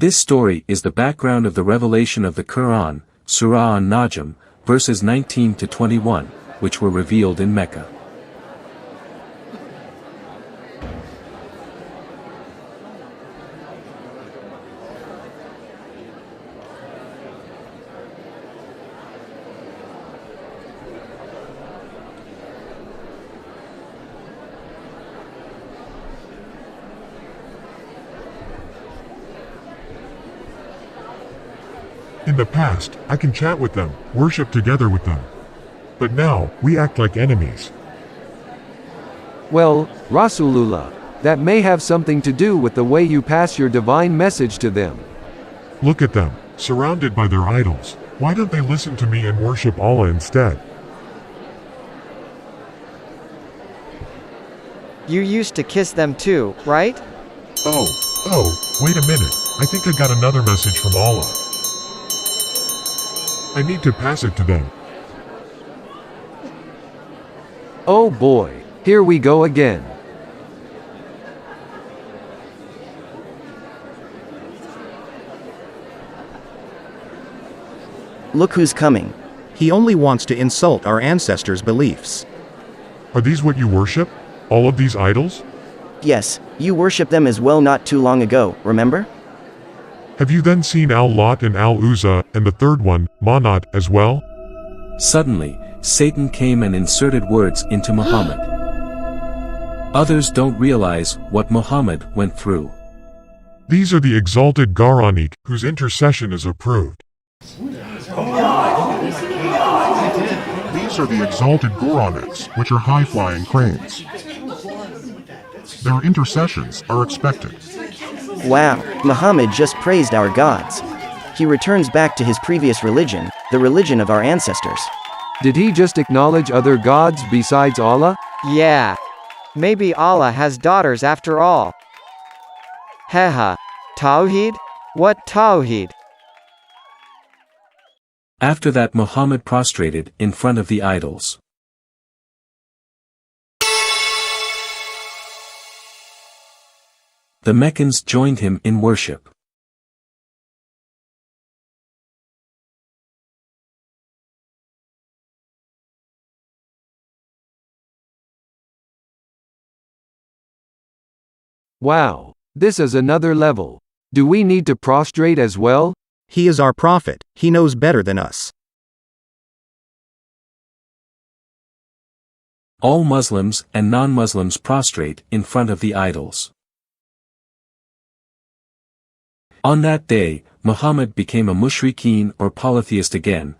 This story is the background of the revelation of the Quran, Surah An-Najm, verses 19 to 21, which were revealed in Mecca. In the past, I can chat with them, worship together with them. But now, we act like enemies. Well, Rasulullah, that may have something to do with the way you pass your divine message to them. Look at them, surrounded by their idols. Why don't they listen to me and worship Allah instead? You used to kiss them too, right? Oh, wait a minute. I think I got another message from Allah. I need to pass it to them. Oh boy, here we go again. Look who's coming. He only wants to insult our ancestors' beliefs. Are these what you worship? All of these idols? Yes, you worship them as well not too long ago, remember? Have you then seen Al-Lat and Al-Uzza, and the third one, Manat, as well? Suddenly, Satan came and inserted words into Muhammad. Others don't realize what Muhammad went through. These are the exalted Quranic, whose intercession is approved. These are the exalted Quranics, which are high-flying cranes. Their intercessions are expected. Wow, Muhammad just praised our gods. He returns back to his previous religion, the religion of our ancestors. Did he just acknowledge other gods besides Allah? Yeah. Maybe Allah has daughters after all. Haha. Tawheed? What Tawheed? After that, Muhammad prostrated in front of the idols. The Meccans joined him in worship. Wow, this is another level. Do we need to prostrate as well? He is our prophet, he knows better than us. All Muslims and non-Muslims prostrate in front of the idols. On that day, Muhammad became a mushrikeen or polytheist again.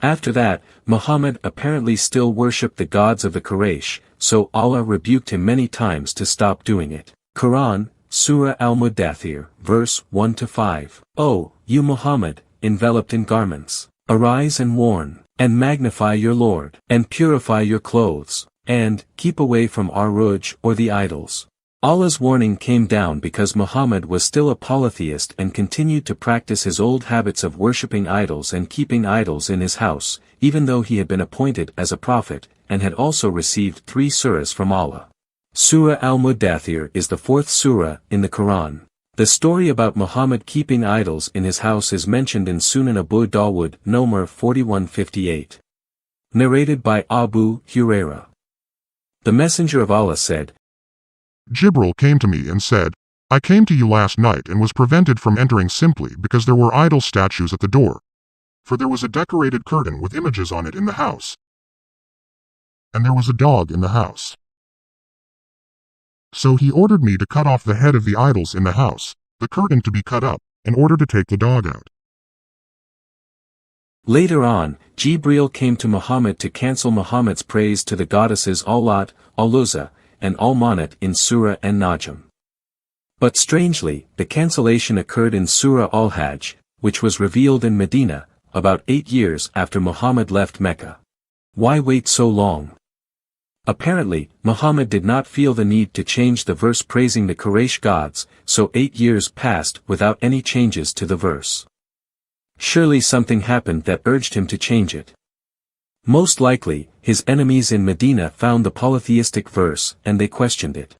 After that, Muhammad apparently still worshipped the gods of the Quraysh, so Allah rebuked him many times to stop doing it. Quran, Surah Al-Mudaththir, verse 1-5. O, you Muhammad, enveloped in garments, arise and warn, and magnify your Lord, and purify your clothes, and keep away from Aruj or the idols. Allah's warning came down because Muhammad was still a polytheist and continued to practice his old habits of worshipping idols and keeping idols in his house, even though he had been appointed as a prophet, and had also received 3 surahs from Allah. Surah Al-Mudaththir is the 4th surah in the Quran. The story about Muhammad keeping idols in his house is mentioned in Sunan Abu Dawud, Nomar 4158. Narrated by Abu Hurairah. The Messenger of Allah said, Jibril came to me and said, I came to you last night and was prevented from entering simply because there were idol statues at the door. For there was a decorated curtain with images on it in the house. And there was a dog in the house. So he ordered me to cut off the head of the idols in the house, the curtain to be cut up, in order to take the dog out. Later on, Jibril came to Muhammad to cancel Muhammad's praise to the goddesses Al-Lat, Al-Uzza, and Al-Manat in Surah An-Najm. But strangely, the cancellation occurred in Surah Al-Hajj, which was revealed in Medina, about 8 years after Muhammad left Mecca. Why wait so long? Apparently, Muhammad did not feel the need to change the verse praising the Quraysh gods, so 8 years passed without any changes to the verse. Surely something happened that urged him to change it. Most likely, his enemies in Medina found the polytheistic verse and they questioned it.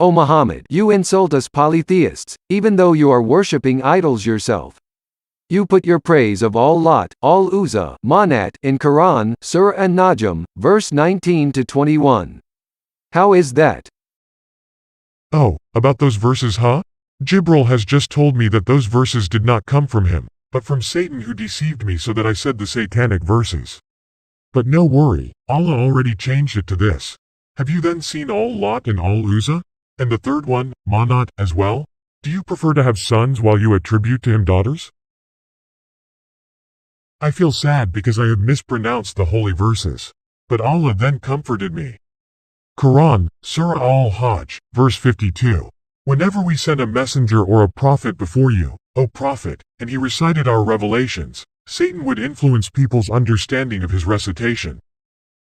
O Muhammad, you insult us polytheists, even though you are worshipping idols yourself. You put your praise of Al-Lat, Al-Uzza, Manat in Quran, Surah An-Najm, verse 19 to 21. How is that? Oh, about those verses, huh? Jibril has just told me that those verses did not come from him, but from Satan, who deceived me so that I said the satanic verses. But no worry, Allah already changed it to this. Have you then seen Al-Lat and Al-Uzza? And the third one, Manat, as well? Do you prefer to have sons while you attribute to him daughters? I feel sad because I have mispronounced the holy verses. But Allah then comforted me. Quran, Surah Al-Hajj, verse 52. Whenever we send a messenger or a prophet before you, O Prophet, and he recited our revelations, Satan would influence people's understanding of his recitation.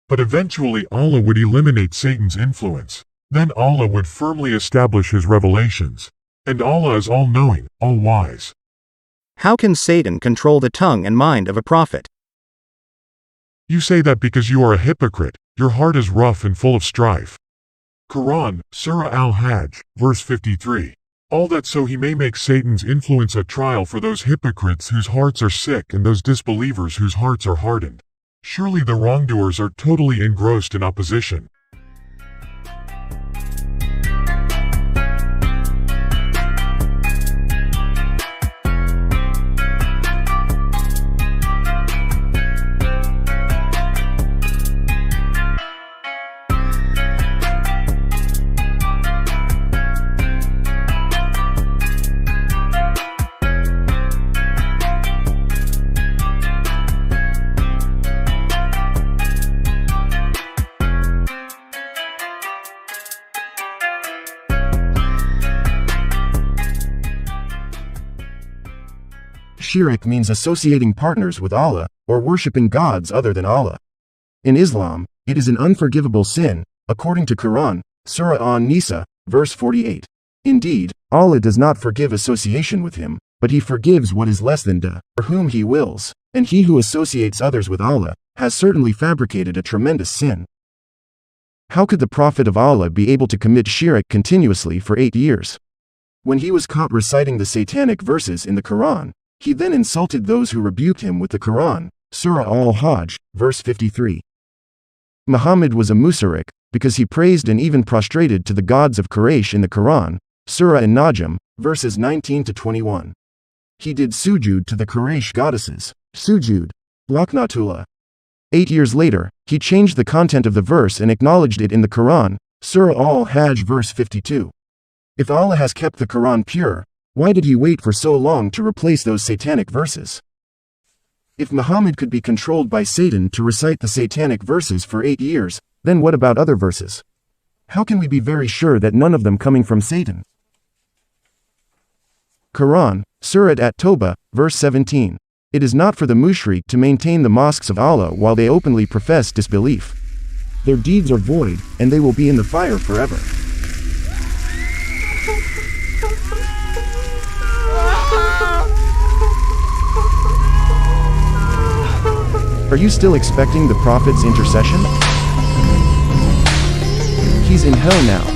But eventually Allah would eliminate Satan's influence. Then Allah would firmly establish his revelations. And Allah is all-knowing, all-wise. How can Satan control the tongue and mind of a prophet? You say that because you are a hypocrite, your heart is rough and full of strife. Quran, Surah Al-Hajj, verse 53. All that so he may make Satan's influence a trial for those hypocrites whose hearts are sick and those disbelievers whose hearts are hardened. Surely the wrongdoers are totally engrossed in opposition. Shirk means associating partners with Allah, or worshipping gods other than Allah. In Islam, it is an unforgivable sin, according to Quran, Surah An-Nisa, verse 48. Indeed, Allah does not forgive association with him, but he forgives what is less than da, for whom he wills, and he who associates others with Allah, has certainly fabricated a tremendous sin. How could the Prophet of Allah be able to commit shirk continuously for 8 years? When he was caught reciting the satanic verses in the Quran, he then insulted those who rebuked him with the Quran, Surah Al-Hajj, verse 53. Muhammad was a mushrik, because he praised and even prostrated to the gods of Quraysh in the Quran, Surah An-Najm, verses 19 to 21. He did sujud to the Quraysh goddesses, sujud, laknatullah. 8 years later, he changed the content of the verse and acknowledged it in the Quran, Surah Al-Hajj, verse 52. If Allah has kept the Quran pure, why did he wait for so long to replace those satanic verses? If Muhammad could be controlled by Satan to recite the satanic verses for 8 years, then what about other verses? How can we be very sure that none of them coming from Satan? Quran, Surah At-Tawbah, verse 17. It is not for the mushrik to maintain the mosques of Allah while they openly profess disbelief. Their deeds are void, and they will be in the fire forever. Are you still expecting the Prophet's intercession? He's in hell now.